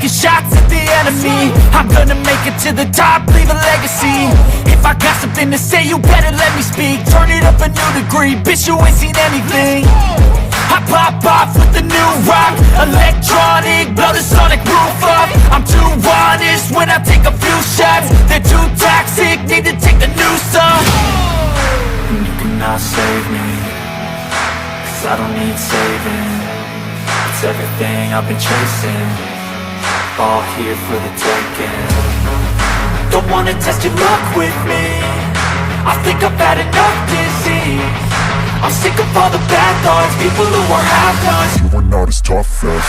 taking shots at the enemy. I'm gonna make it to the top, leave a legacy. If I got something to say, you better let me speak. Turn it up a new degree, bitch, you ain't seen anything. I pop off with the new rock, electronic, blow the sonic roof up. I'm too honest when I take a few shots. They're too toxic, need to take the noose off. And you cannot save me, 'cause I don't need saving. It's everything I've been chasing, all here for the taking. Don't wanna test your luck with me, I think I've had enough disease. I'm sick of all the bad thoughts, people who are half-nots. You are not as tough as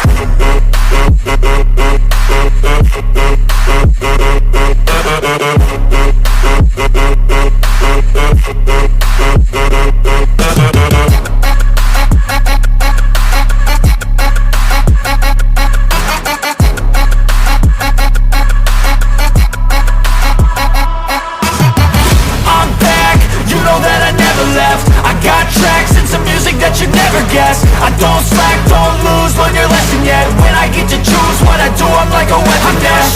I'm back, you know that I never left. I got tracks and some music that you never guess. I don't slack, don't lose, learn your lesson yet. When I get to choose what I do, I'm like a weapon. I'm never